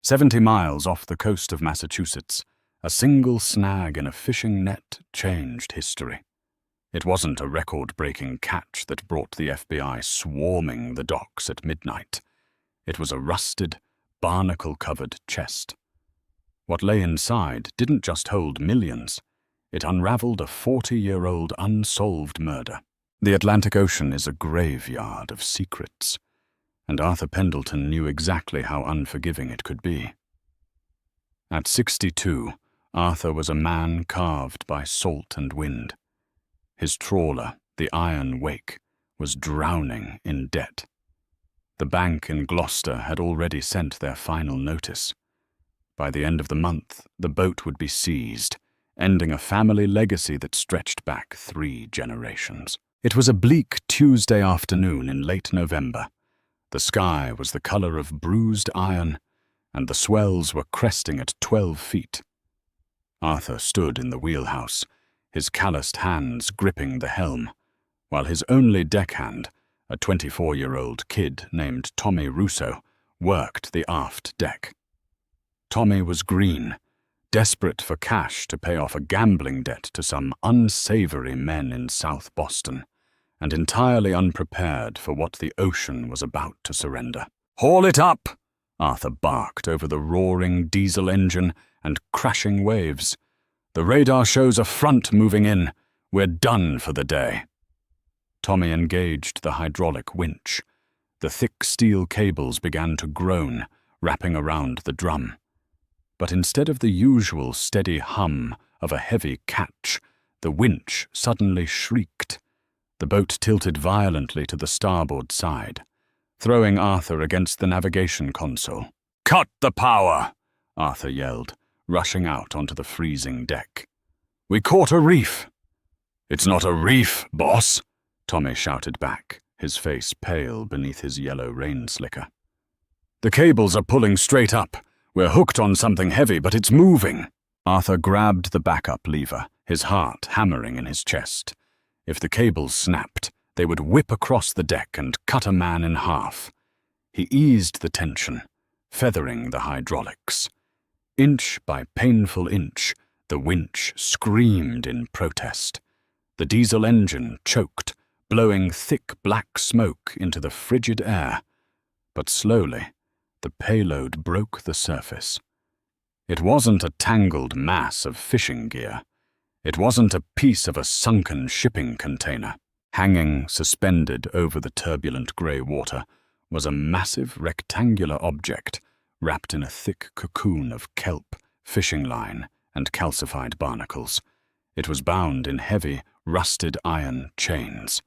70 miles off the coast of Massachusetts, a single snag in a fishing net changed history. It wasn't a record-breaking catch that brought the FBI swarming the docks at midnight. It was a rusted, barnacle-covered chest. What lay inside didn't just hold millions. It unraveled a 40-year-old unsolved murder. The Atlantic Ocean is a graveyard of secrets, and Arthur Pendleton knew exactly how unforgiving it could be. At 62, Arthur was a man carved by salt and wind. His trawler, the Iron Wake, was drowning in debt. The bank in Gloucester had already sent their final notice. By the end of the month, the boat would be seized, ending a family legacy that stretched back 3 generations. It was a bleak Tuesday afternoon in late November. The sky was the color of bruised iron, and the swells were cresting at 12 feet. Arthur stood in the wheelhouse, his calloused hands gripping the helm, while his only deckhand, a 24-year-old kid named Tommy Russo, worked the aft deck. Tommy was green, desperate for cash to pay off a gambling debt to some unsavory men in South Boston, and entirely unprepared for what the ocean was about to surrender. "Haul it up!" Arthur barked over the roaring diesel engine and crashing waves. "The radar shows a front moving in. We're done for the day." Tommy engaged the hydraulic winch. The thick steel cables began to groan, wrapping around the drum. But instead of the usual steady hum of a heavy catch, the winch suddenly shrieked. The boat tilted violently to the starboard side, throwing Arthur against the navigation console. "Cut the power!" Arthur yelled, rushing out onto the freezing deck. "We caught a reef!" "It's not a reef, boss!" Tommy shouted back, his face pale beneath his yellow rain slicker. "The cables are pulling straight up. We're hooked on something heavy, but it's moving." Arthur grabbed the backup lever, his heart hammering in his chest. If the cables snapped, they would whip across the deck and cut a man in half. He eased the tension, feathering the hydraulics. Inch by painful inch, the winch screamed in protest. The diesel engine choked, blowing thick black smoke into the frigid air. But slowly, the payload broke the surface. It wasn't a tangled mass of fishing gear. It wasn't a piece of a sunken shipping container. Hanging suspended over the turbulent grey water was a massive rectangular object wrapped in a thick cocoon of kelp, fishing line, and calcified barnacles. It was bound in heavy, rusted iron chains.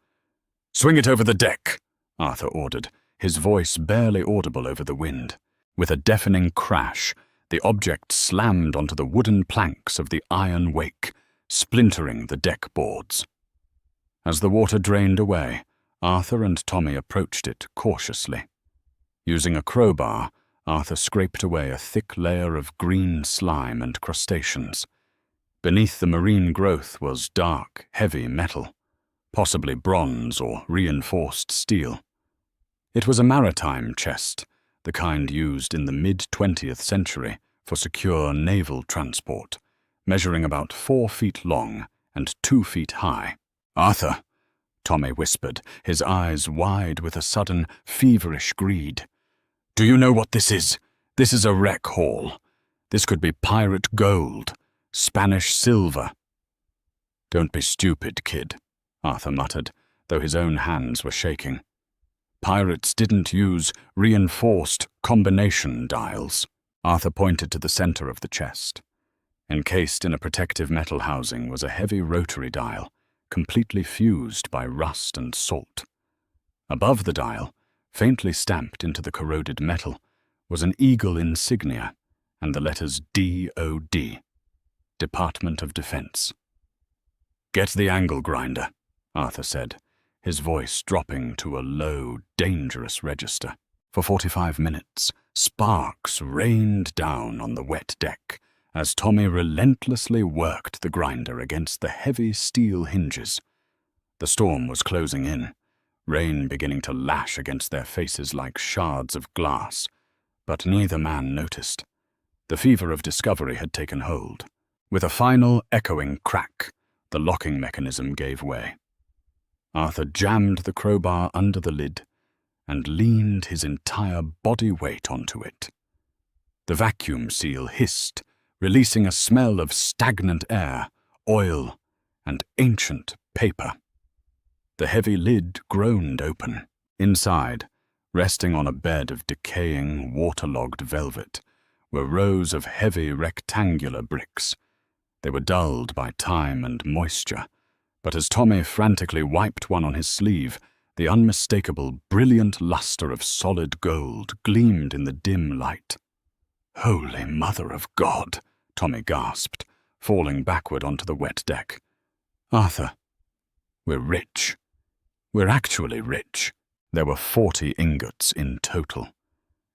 "Swing it over the deck," Arthur ordered, his voice barely audible over the wind. With a deafening crash, the object slammed onto the wooden planks of the Iron Wake, splintering the deck boards. As the water drained away, Arthur and Tommy approached it cautiously. Using a crowbar, Arthur scraped away a thick layer of green slime and crustaceans. Beneath the marine growth was dark, heavy metal, possibly bronze or reinforced steel. It was a maritime chest, the kind used in the mid-20th century for secure naval transport, measuring about 4 feet long and 2 feet high. "Arthur," Tommy whispered, his eyes wide with a sudden, feverish greed. "Do you know what this is? This is a wreck haul. This could be pirate gold, Spanish silver." "Don't be stupid, kid," Arthur muttered, though his own hands were shaking. "Pirates didn't use reinforced combination dials." Arthur pointed to the center of the chest. Encased in a protective metal housing was a heavy rotary dial, completely fused by rust and salt. Above the dial, faintly stamped into the corroded metal, was an eagle insignia and the letters DOD, Department of Defense. "Get the angle grinder," Arthur said, his voice dropping to a low, dangerous register. For 45 minutes, sparks rained down on the wet deck as Tommy relentlessly worked the grinder against the heavy steel hinges. The storm was closing in, rain beginning to lash against their faces like shards of glass, But neither man noticed. The fever of discovery had taken hold. With a final echoing crack, the locking mechanism gave way. Arthur jammed the crowbar under the lid and leaned his entire body weight onto it. The vacuum seal hissed, releasing a smell of stagnant air, oil, and ancient paper. The heavy lid groaned open. Inside, resting on a bed of decaying, waterlogged velvet, were rows of heavy rectangular bricks. They were dulled by time and moisture, but as Tommy frantically wiped one on his sleeve, the unmistakable, brilliant luster of solid gold gleamed in the dim light. "Holy Mother of God!" Tommy gasped, falling backward onto the wet deck. "Arthur, we're rich. We're actually rich." There were 40 ingots in total.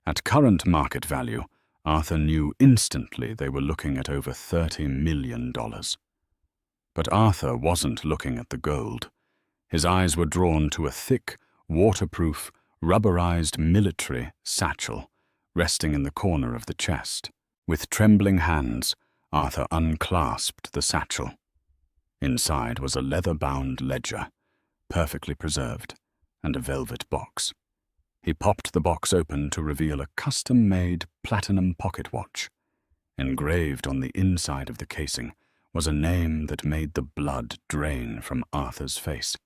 At current market value, Arthur knew instantly they were looking at over $30 million. But Arthur wasn't looking at the gold. His eyes were drawn to a thick, waterproof, rubberized military satchel resting in the corner of the chest. With trembling hands, Arthur unclasped the satchel. Inside was a leather-bound ledger, perfectly preserved, and a velvet box. He popped the box open to reveal a custom-made platinum pocket watch. Engraved on the inside of the casing was a name that made the blood drain from Arthur's face.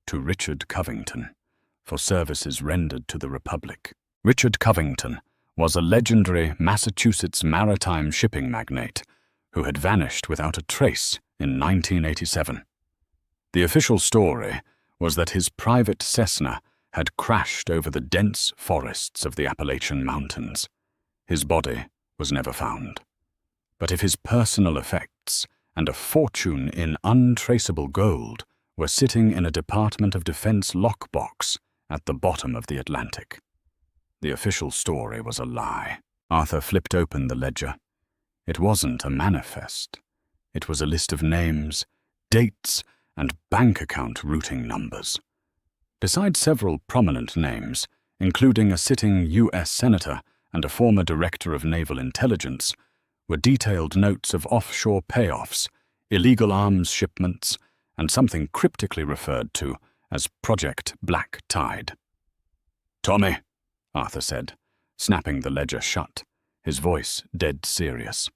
To Richard Covington, for services rendered to the Republic. Richard Covington was a legendary Massachusetts maritime shipping magnate who had vanished without a trace in 1987. The official story was that his private Cessna had crashed over the dense forests of the Appalachian Mountains. His body was never found. But if his personal effects and a fortune in untraceable gold were sitting in a Department of Defense lockbox at the bottom of the Atlantic, the official story was a lie. Arthur flipped open the ledger. It wasn't a manifest. It was a list of names, dates, and bank account routing numbers. Besides several prominent names, including a sitting U.S. Senator and a former Director of Naval Intelligence, were detailed notes of offshore payoffs, illegal arms shipments, and something cryptically referred to as Project Black Tide. "Tommy," Arthur said, snapping the ledger shut, his voice dead serious.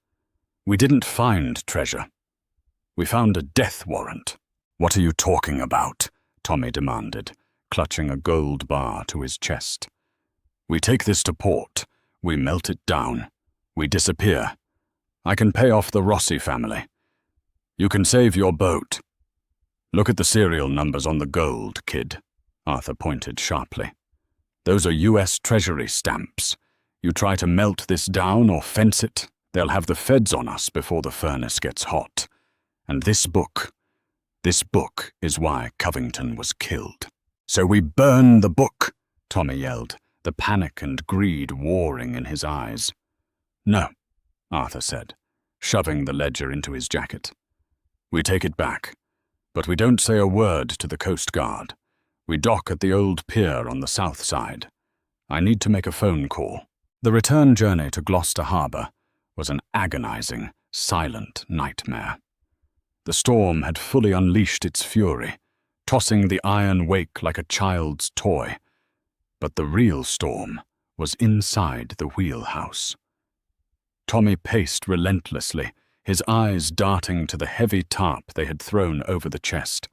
"We didn't find treasure. We found a death warrant." "What are you talking about?" Tommy demanded, clutching a gold bar to his chest. "We take this to port. We melt it down. We disappear. I can pay off the Rossi family. You can save your boat. Look at the serial numbers on the gold, kid," Arthur pointed sharply. "Those are U.S. Treasury stamps. You try to melt this down or fence it, they'll have the feds on us before the furnace gets hot. And this book is why Covington was killed." "So we burn the book," Tommy yelled, the panic and greed warring in his eyes. "No," Arthur said, shoving the ledger into his jacket. "We take it back, but we don't say a word to the Coast Guard. We dock at the old pier on the south side. I need to make a phone call." The return journey to Gloucester Harbour was an agonizing, silent nightmare. The storm had fully unleashed its fury, tossing the iron wake like a child's toy. But the real storm was inside the wheelhouse. Tommy paced relentlessly, his eyes darting to the heavy tarp they had thrown over the chest.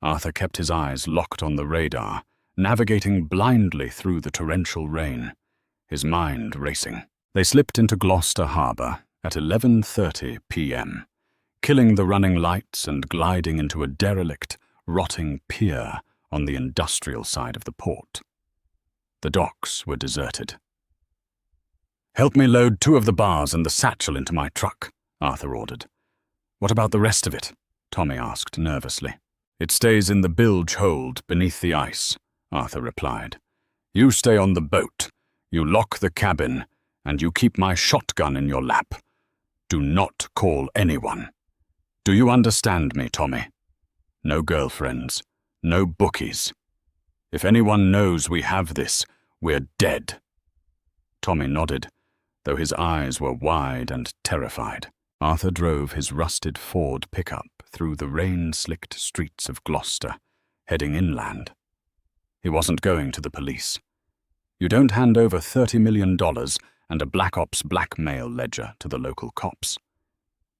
Arthur kept his eyes locked on the radar, navigating blindly through the torrential rain, his mind racing. They slipped into Gloucester Harbour at 11:30 p.m., killing the running lights and gliding into a derelict, rotting pier on the industrial side of the port. The docks were deserted. "Help me load 2 of the bars and the satchel into my truck," Arthur ordered. "What about the rest of it?" Tommy asked nervously. "It stays in the bilge hold beneath the ice," Arthur replied. "You stay on the boat, you lock the cabin, and you keep my shotgun in your lap. Do not call anyone. Do you understand me, Tommy? No girlfriends, no bookies. If anyone knows we have this, we're dead." Tommy nodded, though his eyes were wide and terrified. Arthur drove his rusted Ford pickup through the rain-slicked streets of Gloucester, heading inland. He wasn't going to the police. You don't hand over $30 million and a Black Ops blackmail ledger to the local cops.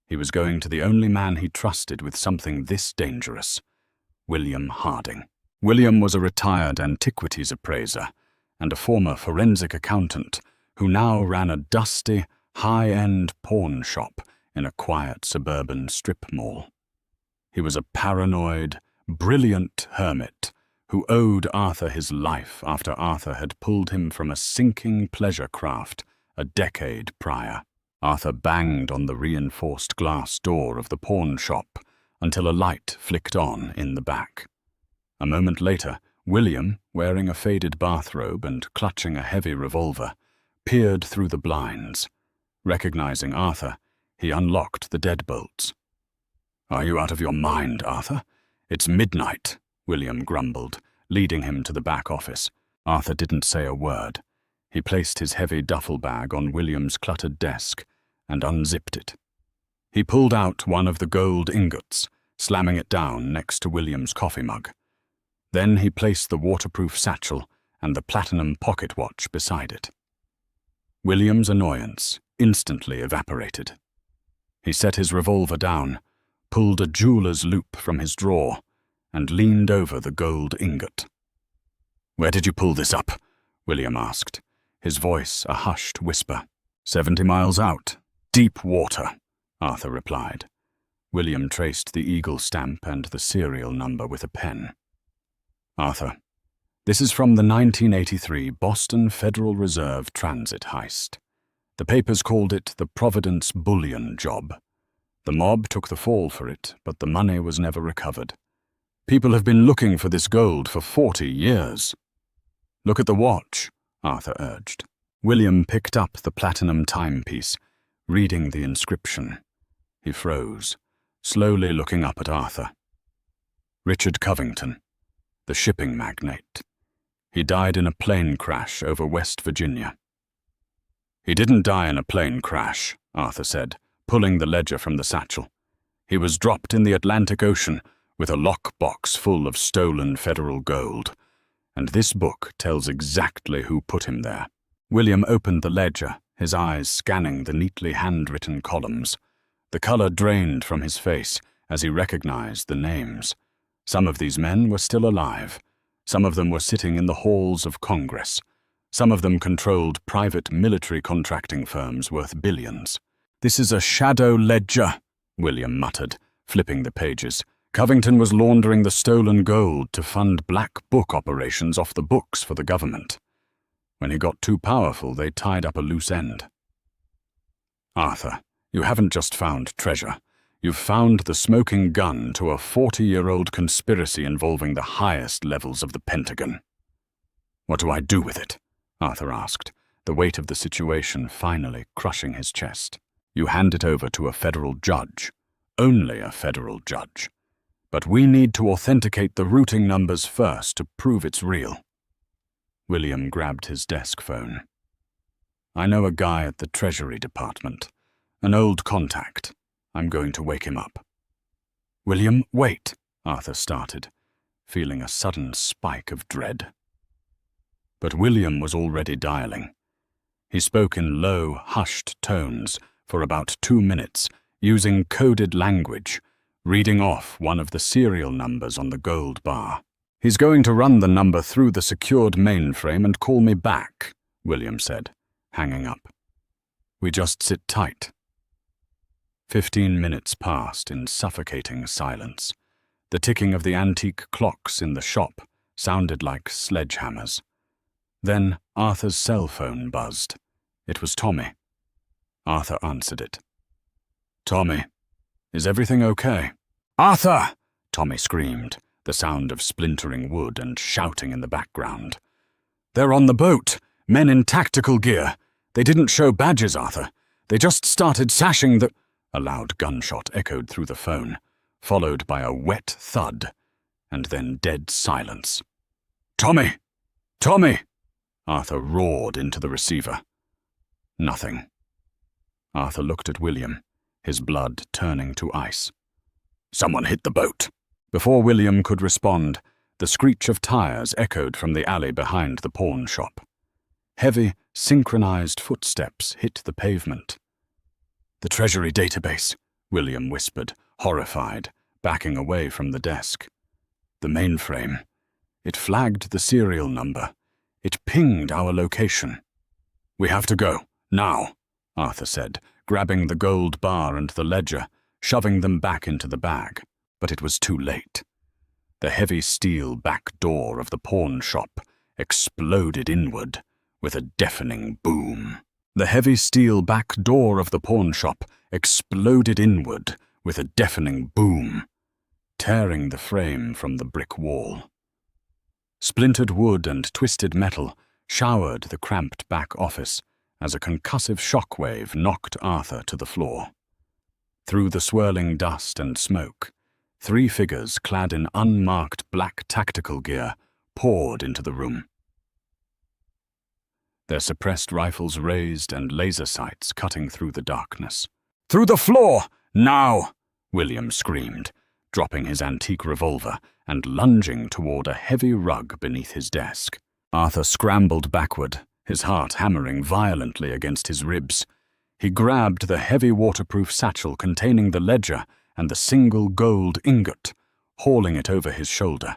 He was going to the only man he trusted with something this dangerous, William Harding. William was a retired antiquities appraiser and a former forensic accountant who now ran a dusty, high-end pawn shop in a quiet suburban strip mall. He was a paranoid, brilliant hermit who owed Arthur his life after Arthur had pulled him from a sinking pleasure craft a decade prior. Arthur banged on the reinforced glass door of the pawn shop until a light flicked on in the back. A moment later, William, wearing a faded bathrobe and clutching a heavy revolver, peered through the blinds. Recognizing Arthur, he unlocked the deadbolts. "Are you out of your mind, Arthur? It's midnight," William grumbled, leading him to the back office. Arthur didn't say a word. He placed his heavy duffel bag on William's cluttered desk and unzipped it. He pulled out one of the gold ingots, slamming it down next to William's coffee mug. Then he placed the waterproof satchel and the platinum pocket watch beside it. William's annoyance instantly evaporated. He set his revolver down, pulled a jeweler's loop from his drawer, and leaned over the gold ingot. "Where did you pull this up?" William asked, his voice a hushed whisper. 70 miles out. Deep water," Arthur replied. William traced the eagle stamp and the serial number with a pen. "Arthur, this is from the 1983 Boston Federal Reserve transit heist. The papers called it the Providence Bullion Job. The mob took the fall for it, but the money was never recovered. People have been looking for this gold for 40 years. "Look at the watch," Arthur urged. William picked up the platinum timepiece, reading the inscription. He froze, slowly looking up at Arthur. Richard Covington, the shipping magnate. He died in a plane crash over West Virginia. "He didn't die in a plane crash," Arthur said, pulling the ledger from the satchel. "He was dropped in the Atlantic Ocean with a lockbox full of stolen federal gold, and this book tells exactly who put him there." William opened the ledger, his eyes scanning the neatly handwritten columns. The color drained from his face as he recognized the names. Some of these men were still alive. Some of them were sitting in the halls of Congress. Some of them controlled private military contracting firms worth billions. "This is a shadow ledger," William muttered, flipping the pages. "Covington was laundering the stolen gold to fund black book operations off the books for the government. When he got too powerful, they tied up a loose end." "Arthur, you haven't just found treasure. You've found the smoking gun to a 40-year-old conspiracy involving the highest levels of the Pentagon." "What do I do with it?" Arthur asked, the weight of the situation finally crushing his chest. "You hand it over to a federal judge. Only a federal judge. But we need to authenticate the routing numbers first to prove it's real." William grabbed his desk phone. "I know a guy at the Treasury Department. An old contact. I'm going to wake him up." "William, wait," Arthur started, feeling a sudden spike of dread. But William was already dialing. He spoke in low, hushed tones for about 2 minutes, using coded language, reading off one of the serial numbers on the gold bar. "He's going to run the number through the secured mainframe and call me back," William said, hanging up. "We just sit tight." 15 minutes passed in suffocating silence. The ticking of the antique clocks in the shop sounded like sledgehammers. Then Arthur's cell phone buzzed. It was Tommy. Arthur answered it. "Tommy, is everything okay?" "Arthur!" Tommy screamed, the sound of splintering wood and shouting in the background. "They're on the boat, men in tactical gear. They didn't show badges, Arthur. They just started sashing the—" A loud gunshot echoed through the phone, followed by a wet thud, and then dead silence. "Tommy! Tommy!" Arthur roared into the receiver. Nothing. Arthur looked at William, his blood turning to ice. Someone hit the boat. Before William could respond, the screech of tires echoed from the alley behind the pawn shop. Heavy, synchronized footsteps hit the pavement. The Treasury database, William whispered, horrified, backing away from the desk. The mainframe. It flagged the serial number. It pinged our location. We have to go, now, Arthur said, grabbing the gold bar and the ledger, shoving them back into the bag. But it was too late. The heavy steel back door of the pawn shop exploded inward with a deafening boom. The heavy steel back door of the pawn shop exploded inward with a deafening boom, tearing the frame from the brick wall. Splintered wood and twisted metal showered the cramped back office as a concussive shockwave knocked Arthur to the floor. Through the swirling dust and smoke, 3 figures clad in unmarked black tactical gear poured into the room. Their suppressed rifles raised and laser sights cutting through the darkness. "Through the floor! Now!" William screamed, dropping his antique revolver and lunging toward a heavy rug beneath his desk. Arthur scrambled backward, his heart hammering violently against his ribs. He grabbed the heavy waterproof satchel containing the ledger and the single gold ingot, hauling it over his shoulder.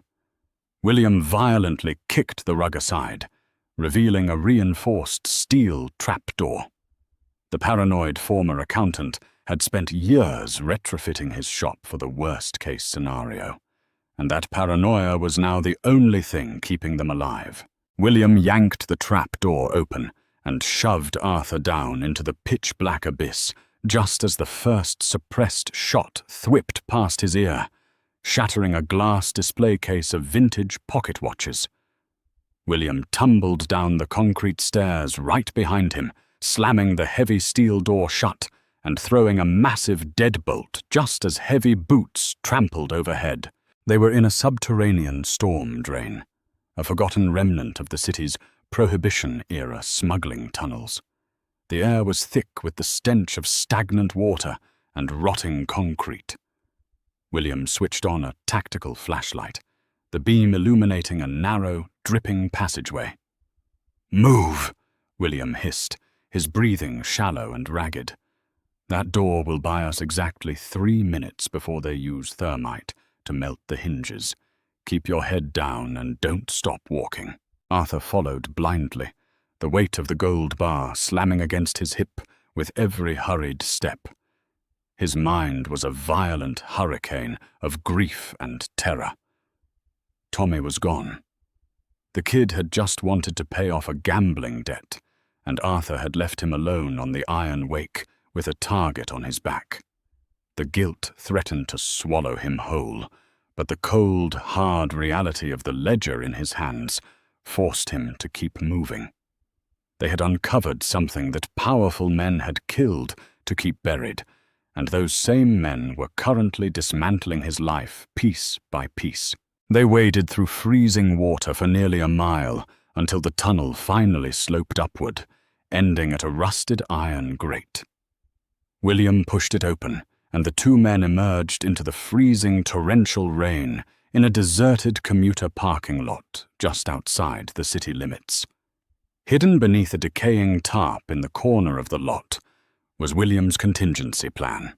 William violently kicked the rug aside, revealing a reinforced steel trapdoor. The paranoid former accountant had spent years retrofitting his shop for the worst-case scenario, and that paranoia was now the only thing keeping them alive. William yanked the trapdoor open and shoved Arthur down into the pitch-black abyss just as the first suppressed shot thwipped past his ear, shattering a glass display case of vintage pocket watches. William tumbled down the concrete stairs right behind him, slamming the heavy steel door shut and throwing a massive deadbolt just as heavy boots trampled overhead. They were in a subterranean storm drain, a forgotten remnant of the city's Prohibition-era smuggling tunnels. The air was thick with the stench of stagnant water and rotting concrete. William switched on a tactical flashlight, the beam illuminating a narrow, dripping passageway. "Move!" William hissed, his breathing shallow and ragged. "That door will buy us exactly 3 minutes before they use thermite to melt the hinges. Keep your head down and don't stop walking." Arthur followed blindly, the weight of the gold bar slamming against his hip with every hurried step. His mind was a violent hurricane of grief and terror. Tommy was gone. The kid had just wanted to pay off a gambling debt, and Arthur had left him alone on the Iron Wake with a target on his back. The guilt threatened to swallow him whole, but the cold, hard reality of the ledger in his hands forced him to keep moving. They had uncovered something that powerful men had killed to keep buried, and those same men were currently dismantling his life piece by piece. They waded through freezing water for nearly a mile until the tunnel finally sloped upward, ending at a rusted iron grate. William pushed it open, and the 2 men emerged into the freezing torrential rain in a deserted commuter parking lot just outside the city limits. Hidden beneath a decaying tarp in the corner of the lot was William's contingency plan,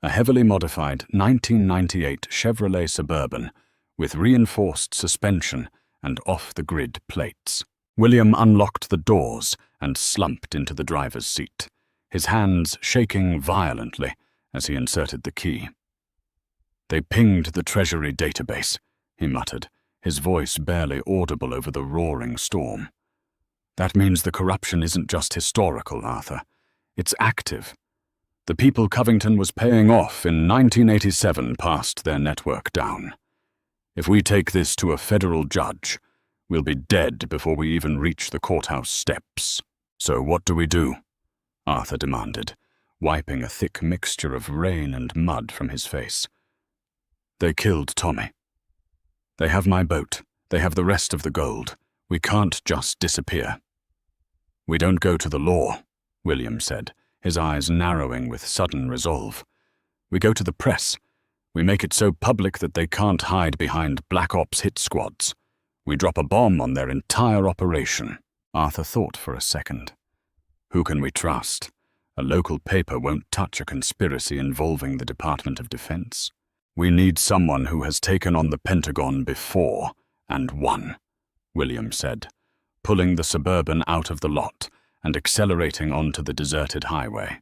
a heavily modified 1998 Chevrolet Suburban with reinforced suspension and off-the-grid plates. William unlocked the doors and slumped into the driver's seat, his hands shaking violently as he inserted the key. "They pinged the Treasury database," he muttered, his voice barely audible over the roaring storm. "That means the corruption isn't just historical, Arthur. It's active. The people Covington was paying off in 1987 passed their network down. If we take this to a federal judge, we'll be dead before we even reach the courthouse steps. So what do we do?" Arthur demanded, wiping a thick mixture of rain and mud from his face. "They killed Tommy. They have my boat. They have the rest of the gold. We can't just disappear." "We don't go to the law," William said, his eyes narrowing with sudden resolve. "We go to the press. We make it so public that they can't hide behind Black Ops hit squads. We drop a bomb on their entire operation." Arthur thought for a second. Who can we trust? A local paper won't touch a conspiracy involving the Department of Defense. We need someone who has taken on the Pentagon before and won, William said, pulling the Suburban out of the lot and accelerating onto the deserted highway.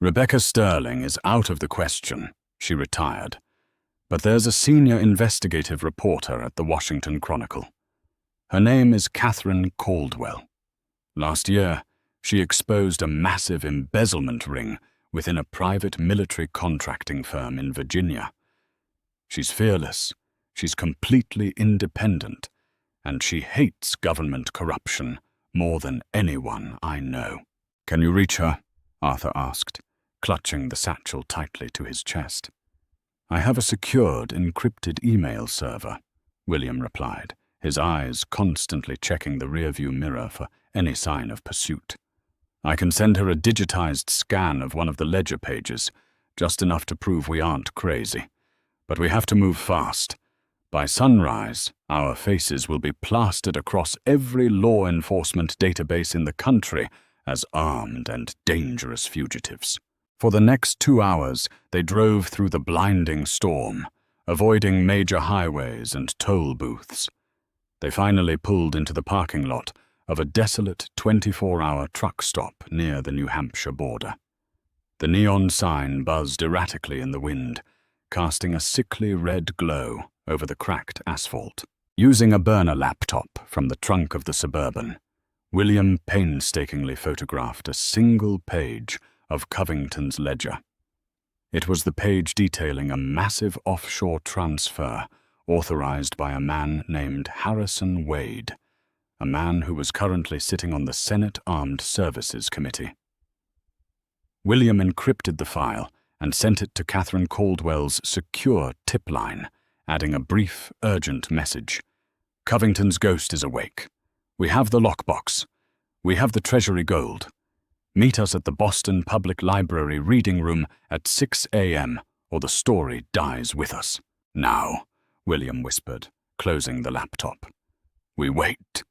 "Rebecca Sterling is out of the question," she retired. "But there's a senior investigative reporter at the Washington Chronicle. Her name is Catherine Caldwell. Last year, she exposed a massive embezzlement ring within a private military contracting firm in Virginia. She's fearless, she's completely independent, and she hates government corruption more than anyone I know." "Can you reach her?" Arthur asked, clutching the satchel tightly to his chest. "I have a secured, encrypted email server," William replied, his eyes constantly checking the rearview mirror for any sign of pursuit. "I can send her a digitized scan of one of the ledger pages, just enough to prove we aren't crazy. But we have to move fast. By sunrise, our faces will be plastered across every law enforcement database in the country as armed and dangerous fugitives." For the next 2 hours, they drove through the blinding storm, avoiding major highways and toll booths. They finally pulled into the parking lot of a desolate 24-hour truck stop near the New Hampshire border. The neon sign buzzed erratically in the wind, casting a sickly red glow over the cracked asphalt. Using a burner laptop from the trunk of the Suburban, William painstakingly photographed a single page of Covington's ledger. It was the page detailing a massive offshore transfer authorized by a man named Harrison Wade, a man who was currently sitting on the Senate Armed Services Committee. William encrypted the file and sent it to Catherine Caldwell's secure tip line, adding a brief, urgent message. "Covington's ghost is awake. We have the lockbox. We have the Treasury gold. Meet us at the Boston Public Library reading room at 6 a.m. or the story dies with us." "Now," William whispered, closing the laptop. "We wait."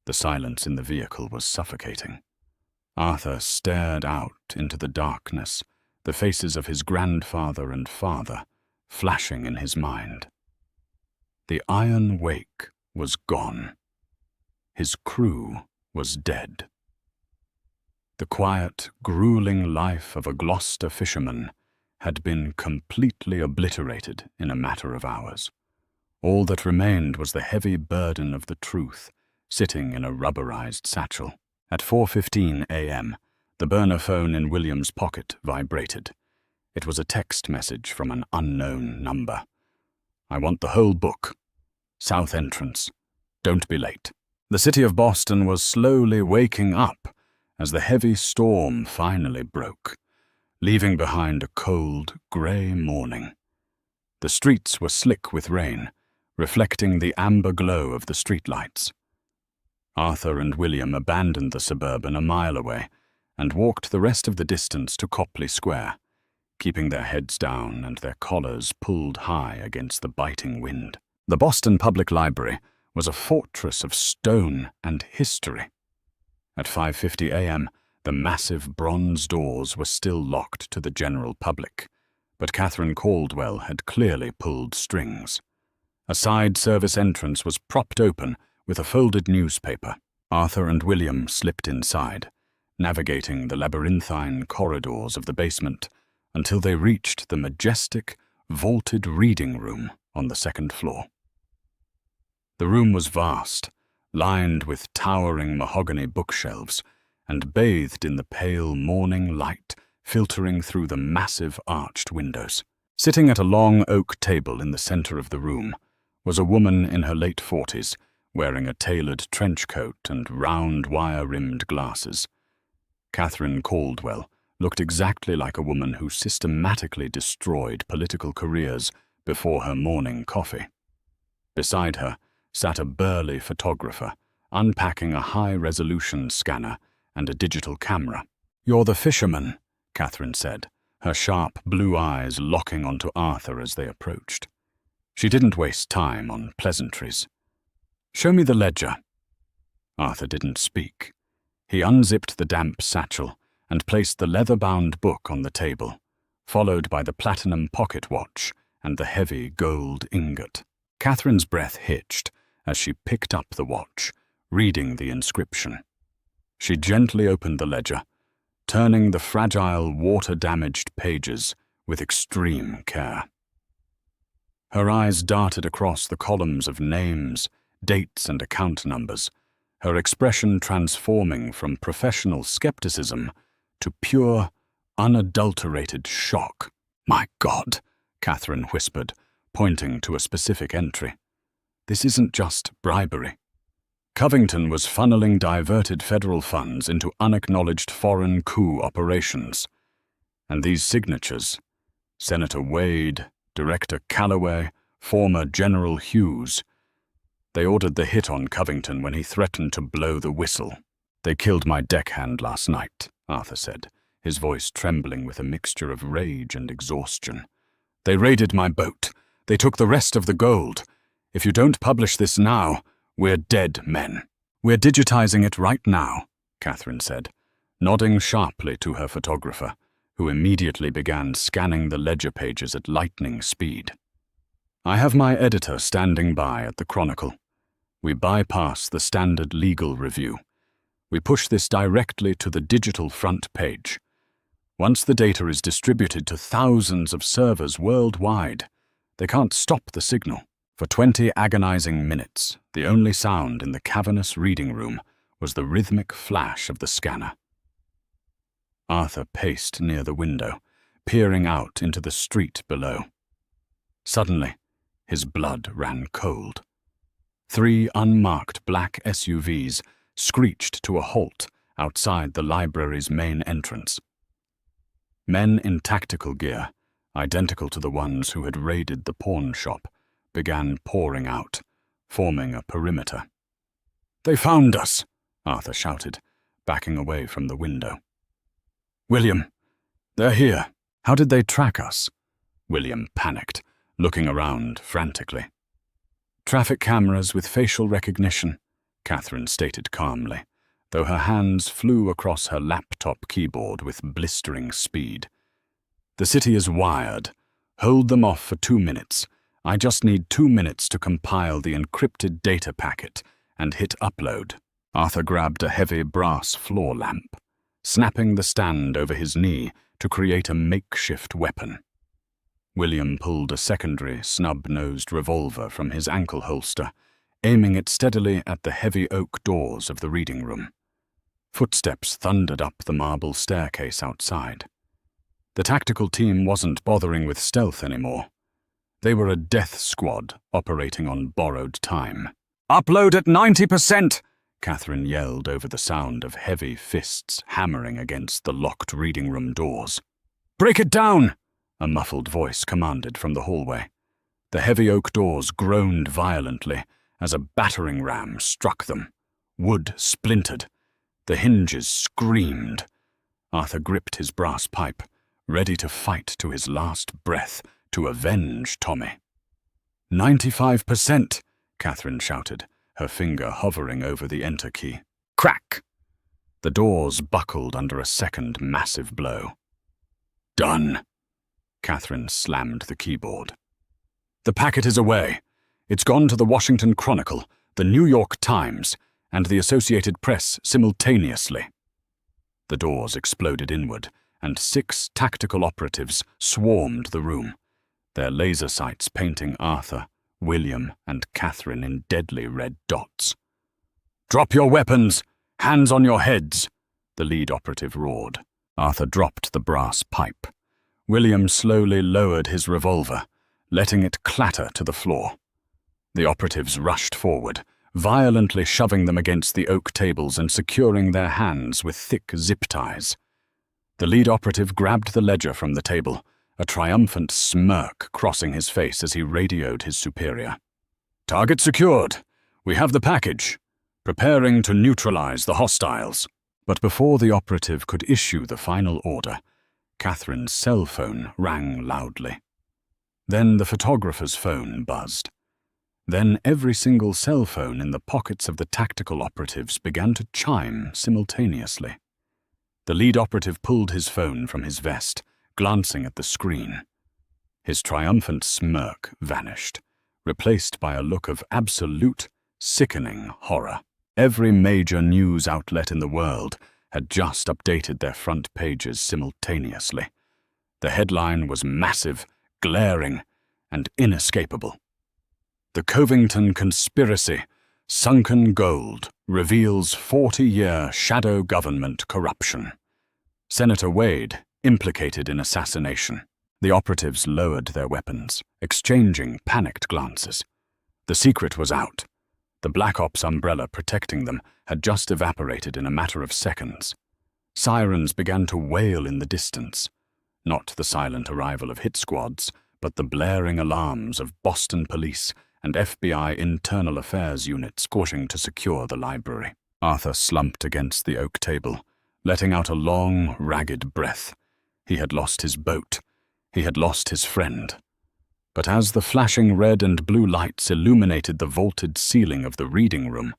The silence in the vehicle was suffocating. Arthur stared out into the darkness, the faces of his grandfather and father flashing in his mind. The Iron Wake was gone. His crew was dead. The quiet, grueling life of a Gloucester fisherman had been completely obliterated in a matter of hours. All that remained was the heavy burden of the truth, sitting in a rubberized satchel. At 4:15 a.m., the burner phone in William's pocket vibrated. It was a text message from an unknown number. "I want the whole book. South entrance. Don't be late." The city of Boston was slowly waking up as the heavy storm finally broke, leaving behind a cold, grey morning. The streets were slick with rain, reflecting the amber glow of the streetlights. Arthur and William abandoned the Suburban a mile away and walked the rest of the distance to Copley Square, keeping their heads down and their collars pulled high against the biting wind. The Boston Public Library was a fortress of stone and history. At 5:50 a.m., the massive bronze doors were still locked to the general public, but Catherine Caldwell had clearly pulled strings. A side service entrance was propped open with a folded newspaper. Arthur and William slipped inside, navigating the labyrinthine corridors of the basement until they reached the majestic, vaulted reading room on the second floor. The room was vast, lined with towering mahogany bookshelves, and bathed in the pale morning light filtering through the massive arched windows. Sitting at a long oak table in the center of the room was a woman in her late 40s, wearing a tailored trench coat and round wire-rimmed glasses. Catherine Caldwell looked exactly like a woman who systematically destroyed political careers before her morning coffee. Beside her sat a burly photographer, unpacking a high-resolution scanner and a digital camera. "You're the Fisherman," Catherine said, her sharp blue eyes locking onto Arthur as they approached. She didn't waste time on pleasantries. "Show me the ledger." Arthur didn't speak. He unzipped the damp satchel and placed the leather-bound book on the table, followed by the platinum pocket watch and the heavy gold ingot. Catherine's breath hitched as she picked up the watch, reading the inscription. She gently opened the ledger, turning the fragile, water-damaged pages with extreme care. Her eyes darted across the columns of names, dates, and account numbers, her expression transforming from professional skepticism to pure, unadulterated shock. "My God," Catherine whispered, pointing to a specific entry. "This isn't just bribery." Covington was funneling diverted federal funds into unacknowledged foreign coup operations. And these signatures, Senator Wade, Director Calloway, former General Hughes, they ordered the hit on Covington when he threatened to blow the whistle. "They killed my deckhand last night," Arthur said, his voice trembling with a mixture of rage and exhaustion. "They raided my boat. They took the rest of the gold. If you don't publish this now, we're dead men." "We're digitizing it right now," Catherine said, nodding sharply to her photographer, who immediately began scanning the ledger pages at lightning speed. "I have my editor standing by at the Chronicle. We bypass the standard legal review. We push this directly to the digital front page. Once the data is distributed to thousands of servers worldwide, they can't stop the signal." For 20 agonizing minutes, the only sound in the cavernous reading room was the rhythmic flash of the scanner. Arthur paced near the window, peering out into the street below. Suddenly, his blood ran cold. 3 unmarked black SUVs screeched to a halt outside the library's main entrance. Men in tactical gear, identical to the ones who had raided the pawn shop, began pouring out, forming a perimeter. "They found us," Arthur shouted, backing away from the window. "William, they're here." "How did they track us?" William panicked, looking around frantically. "Traffic cameras with facial recognition," Catherine stated calmly, though her hands flew across her laptop keyboard with blistering speed. "The city is wired. Hold them off for 2 minutes. I just need 2 minutes to compile the encrypted data packet and hit upload." Arthur grabbed a heavy brass floor lamp, snapping the stand over his knee to create a makeshift weapon. William pulled a secondary, snub-nosed revolver from his ankle holster, aiming it steadily at the heavy oak doors of the reading room. Footsteps thundered up the marble staircase outside. The tactical team wasn't bothering with stealth anymore. They were a death squad operating on borrowed time. "Upload at 90%!" Catherine yelled over the sound of heavy fists hammering against the locked reading room doors. "Break it down!" a muffled voice commanded from the hallway. The heavy oak doors groaned violently as a battering ram struck them. Wood splintered. The hinges screamed. Arthur gripped his brass pipe, ready to fight to his last breath to avenge Tommy. 95%, Catherine shouted, her finger hovering over the enter key. Crack! The doors buckled under a second massive blow. Done. Catherine slammed the keyboard. The packet is away. It's gone to the Washington Chronicle, the New York Times, and the Associated Press simultaneously. The doors exploded inward, and 6 tactical operatives swarmed the room, their laser sights painting Arthur, William, and Catherine in deadly red dots. "Drop your weapons! Hands on your heads!" the lead operative roared. Arthur dropped the brass pipe. William slowly lowered his revolver, letting it clatter to the floor. The operatives rushed forward, violently shoving them against the oak tables and securing their hands with thick zip ties. The lead operative grabbed the ledger from the table, a triumphant smirk crossing his face as he radioed his superior. "Target secured. We have the package. Preparing to neutralize the hostiles." But before the operative could issue the final order, Catherine's cell phone rang loudly. Then the photographer's phone buzzed. Then every single cell phone in the pockets of the tactical operatives began to chime simultaneously. The lead operative pulled his phone from his vest, glancing at the screen. His triumphant smirk vanished, replaced by a look of absolute, sickening horror. Every major news outlet in the world had just updated their front pages simultaneously. The headline was massive, glaring, and inescapable. The Covington Conspiracy, Sunken Gold, reveals 40-year shadow government corruption. Senator Wade implicated in assassination. The operatives lowered their weapons, exchanging panicked glances. The secret was out. The Black Ops umbrella protecting them had just evaporated in a matter of seconds. Sirens began to wail in the distance. Not the silent arrival of hit squads, but the blaring alarms of Boston police and FBI internal affairs units squashing to secure the library. Arthur slumped against the oak table, letting out a long, ragged breath. He had lost his boat. He had lost his friend. But as the flashing red and blue lights illuminated the vaulted ceiling of the reading room,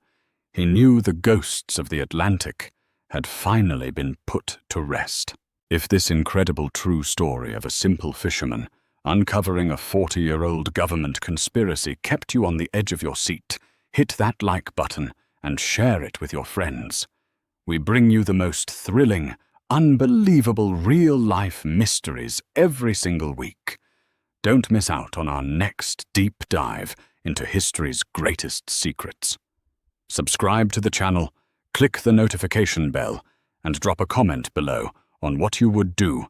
he knew the ghosts of the Atlantic had finally been put to rest. If this incredible true story of a simple fisherman uncovering a 40-year-old government conspiracy kept you on the edge of your seat, hit that like button and share it with your friends. We bring you the most thrilling, unbelievable real-life mysteries every single week. Don't miss out on our next deep dive into history's greatest secrets. Subscribe to the channel, click the notification bell, and drop a comment below on what you would do